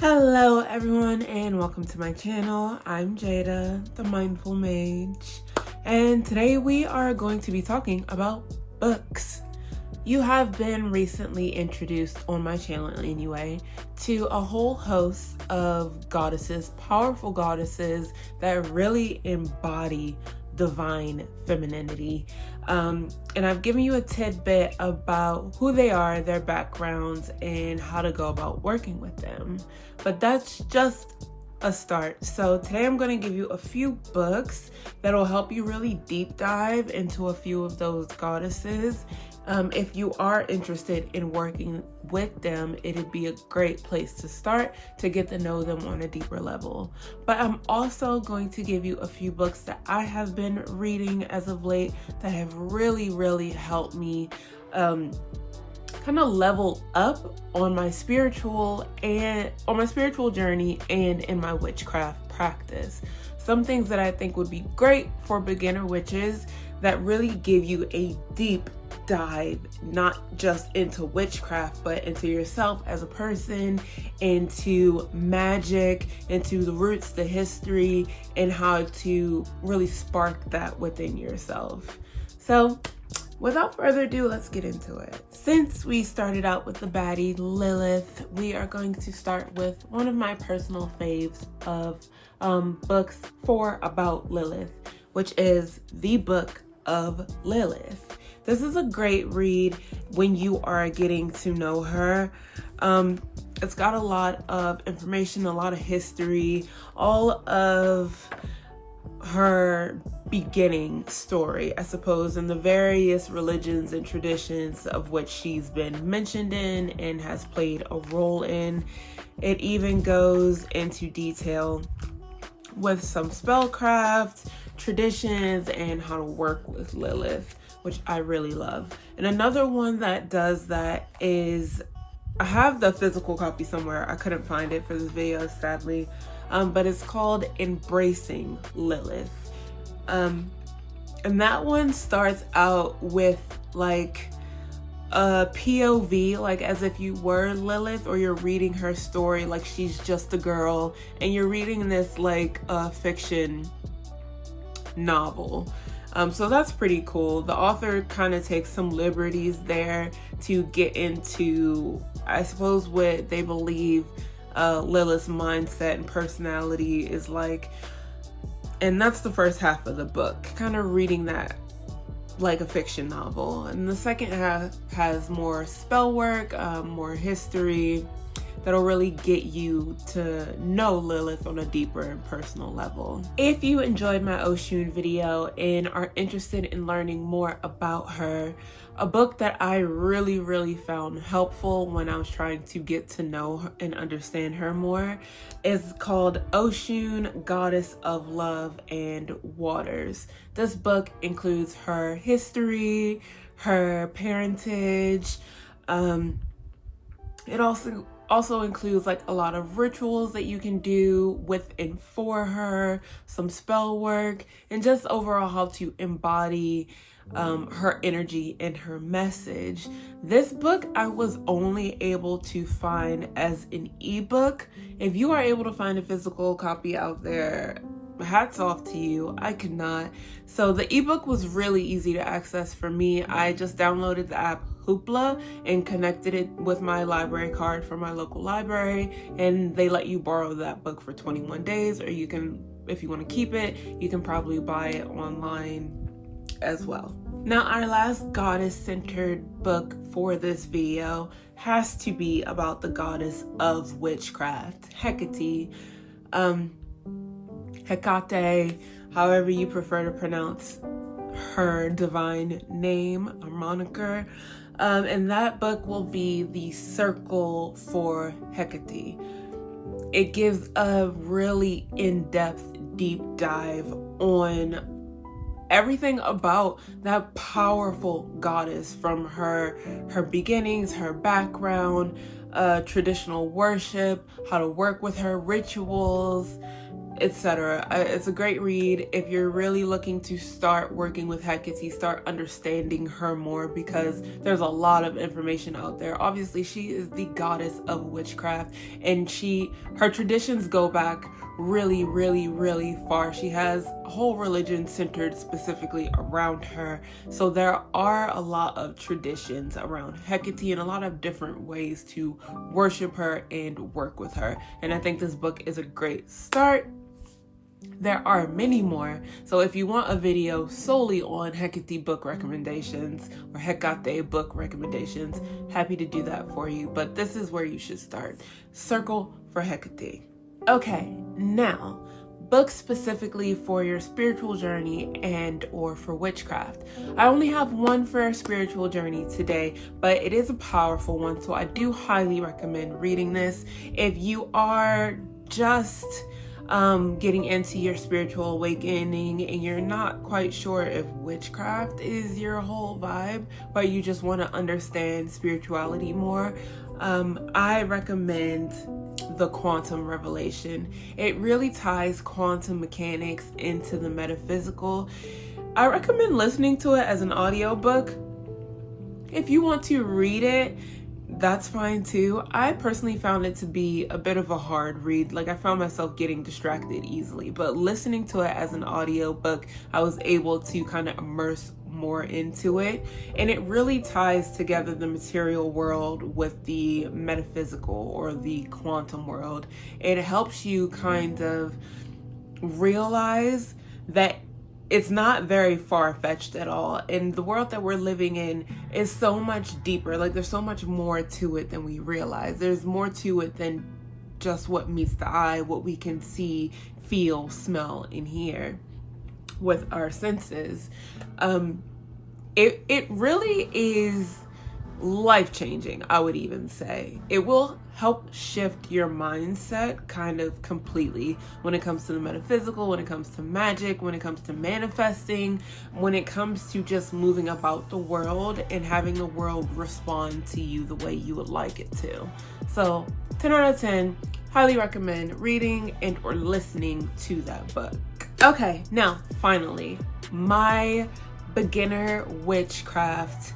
Hello everyone and welcome to my channel. I'm Jada, the Mindful Mage, and today we are going to be talking about books. You have been recently introduced on my channel anyway to a whole host of goddesses, powerful goddesses that really embody divine femininity. And I've given you a tidbit about who they are, their backgrounds, and how to go about working with them. But that's just a start. So today I'm going to give you a few books that'll help you really deep dive into a few of those goddesses. If you are interested in working with them, it'd be a great place to start to get to know them on a deeper level. But I'm also going to give you a few books that I have been reading as of late that have really helped me kind of level up on my spiritual journey and in my witchcraft practice. Some things that I think would be great for beginner witches that really give you a deep dive, not just into witchcraft, but into yourself as a person, into magic, into the roots, the history, and how to really spark that within yourself. So without further ado, let's get into it. Since we started out with the baddie Lilith, we are going to start with one of my personal faves of books about Lilith, which is The Book of Lilith. This is a great read when you are getting to know her. It's got a lot of information, a lot of history, all of her beginning story, I suppose, and the various religions and traditions of which she's been mentioned in and has played a role in. It even goes into detail with some spellcraft, traditions, and how to work with Lilith, which I really love. And another one that does that is, I have the physical copy somewhere. I couldn't find it for this video, sadly. But it's called Embracing Lilith. And that one starts out with like a POV, like as if you were Lilith, or you're reading her story like she's just a girl, and you're reading this like fiction novel. So that's pretty cool. The author kind of takes some liberties there to get into, I suppose, what they believe Lilith's mindset and personality is like. And that's the first half of the book, kind of reading that like a fiction novel. And the second half has more spell work, more history, that'll really get you to know Lilith on a deeper and personal level. If you enjoyed my Oshun video and are interested in learning more about her, a book that I really found helpful when I was trying to get to know her and understand her more is called Oshun, Goddess of Love and Waters. This book includes her history, her parentage. It also includes like a lot of rituals that you can do with and for her, some spell work, and just overall how to embody her energy and her message. This book I was only able to find as an ebook. If you are able to find a physical copy out there, hats off to you. I could not. So the ebook was really easy to access for me. I just downloaded the app Hoopla and connected it with my library card for my local library, and they let you borrow that book for 21 days, or you can, if you want to keep it, you can probably buy it online as well. Now, our last goddess-centered book for this video has to be about the goddess of witchcraft, Hecate. Hecate, however you prefer to pronounce her divine name or moniker. And that book will be The Circle for Hecate. It gives a really in-depth, deep dive on everything about that powerful goddess, from her beginnings, her background, traditional worship, how to work with her, rituals. etc. It's a great read if you're really looking to start working with Hecate, start understanding her more, because there's a lot of information out there. Obviously, she is the goddess of witchcraft, and her traditions go back really, really, really far. She has a whole religion centered specifically around her. So there are a lot of traditions around Hecate and a lot of different ways to worship her and work with her. And I think this book is a great start. There are many more. So if you want a video solely on Hecate book recommendations or Hecate book recommendations, happy to do that for you. But this is where you should start. Circle for Hecate. Okay, now, books specifically for your spiritual journey and or for witchcraft. I only have one for a spiritual journey today, but it is a powerful one, so I do highly recommend reading this. If you are just getting into your spiritual awakening and you're not quite sure if witchcraft is your whole vibe, but you just want to understand spirituality more, I recommend The Quantum Revelation. It really ties quantum mechanics into the metaphysical. I recommend listening to it as an audiobook. If you want to read it, that's fine too. I personally found it to be a bit of a hard read. Like, I found myself getting distracted easily, but listening to it as an audiobook, I was able to kind of immerse more into it, and it really ties together the material world with the metaphysical or the quantum world. It helps you kind of realize that it's not very far-fetched at all, and the world that we're living in is so much deeper. Like, there's so much more to it than we realize. There's more to it than just what meets the eye, what we can see, feel, smell, and hear with our senses. It really is life-changing, I would even say. It will help shift your mindset kind of completely when it comes to the metaphysical, when it comes to magic, when it comes to manifesting, when it comes to just moving about the world and having the world respond to you the way you would like it to. So 10 out of 10, highly recommend reading and or listening to that book. Okay, now finally, my beginner witchcraft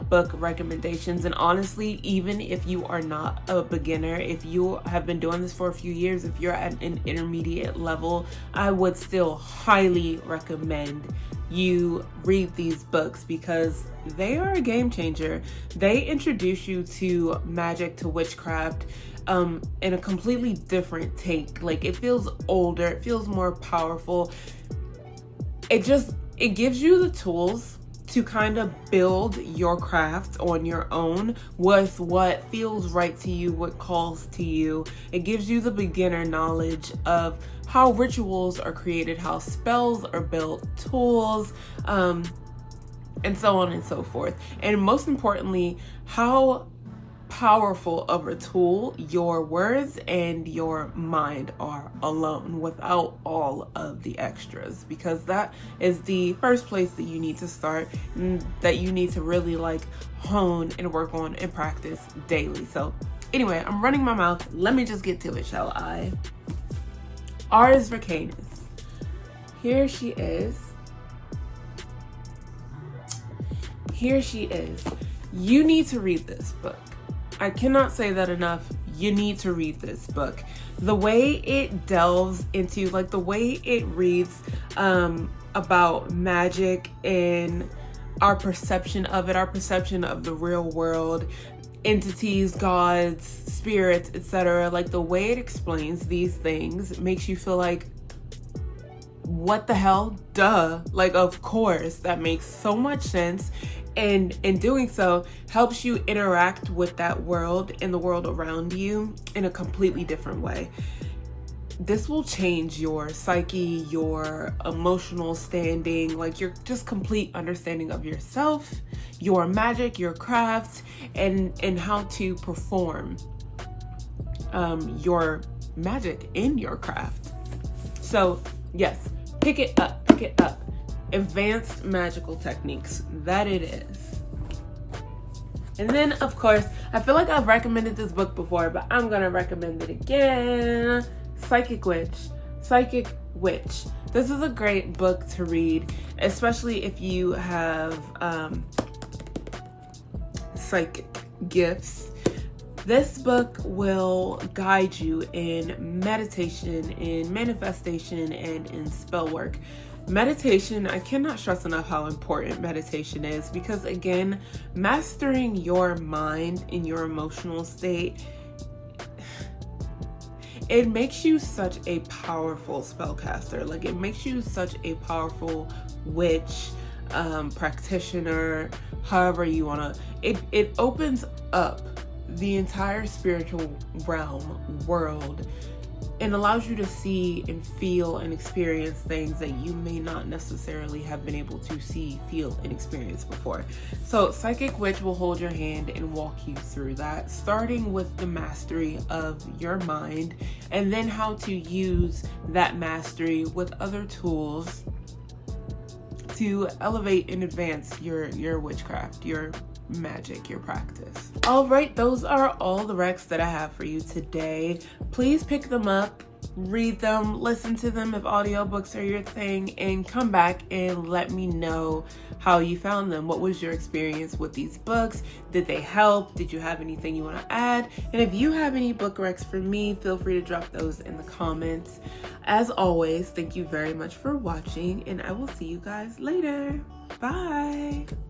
book recommendations. And honestly, even if you are not a beginner, if you have been doing this for a few years, if you're at an intermediate level, I would still highly recommend you read these books because they are a game changer. They introduce you to magic, to witchcraft, in a completely different take. Like, it feels older, it feels more powerful. It gives you the tools to kind of build your craft on your own with what feels right to you, what calls to you. It gives you the beginner knowledge of how rituals are created, how spells are built, tools, and so on and so forth. And most importantly, how powerful of a tool your words and your mind are alone without all of the extras, because that is the first place that you need to start, that you need to really like hone and work on and practice daily. So anyway, I'm running my mouth. Let me just get to it, shall I? Ars Vircanis. Here she is. Here she is. You need to read this book. I cannot say that enough. You need to read this book. The way it delves into, like, the way it reads about magic and our perception of it, our perception of the real world, entities, gods, spirits, etc. Like, the way it explains these things makes you feel like, what the hell? Duh. Like, of course, that makes so much sense. And in doing so, helps you interact with that world and the world around you in a completely different way. This will change your psyche, your emotional standing, like your just complete understanding of yourself, your magic, your craft, and how to perform your magic in your craft. So yes, pick it up, pick it up. Advanced magical techniques, that it is. And then, of course, I feel like I've recommended this book before, but I'm gonna recommend it again. Psychic Witch. Psychic Witch. This is a great book to read, especially if you have psychic gifts. This book will guide you in meditation, in manifestation, and in spell work. Meditation, I cannot stress enough how important meditation is, because again, mastering your mind in your emotional state, it makes you such a powerful spellcaster. Like, it makes you such a powerful witch, practitioner, however you want to. It opens up the entire spiritual world and allows you to see and feel and experience things that you may not necessarily have been able to see, feel, and experience before. So Psychic Witch will hold your hand and walk you through that, starting with the mastery of your mind, and then how to use that mastery with other tools to elevate and advance your witchcraft, your magic, your practice. All right, those are all the recs that I have for you today. Please pick them up, read them, listen to them if audiobooks are your thing, and come back and let me know how you found them. What was your experience with these books? Did they help? Did you have anything you want to add? And if you have any book recs for me, feel free to drop those in the comments. As always, thank you very much for watching, and I will see you guys later. Bye.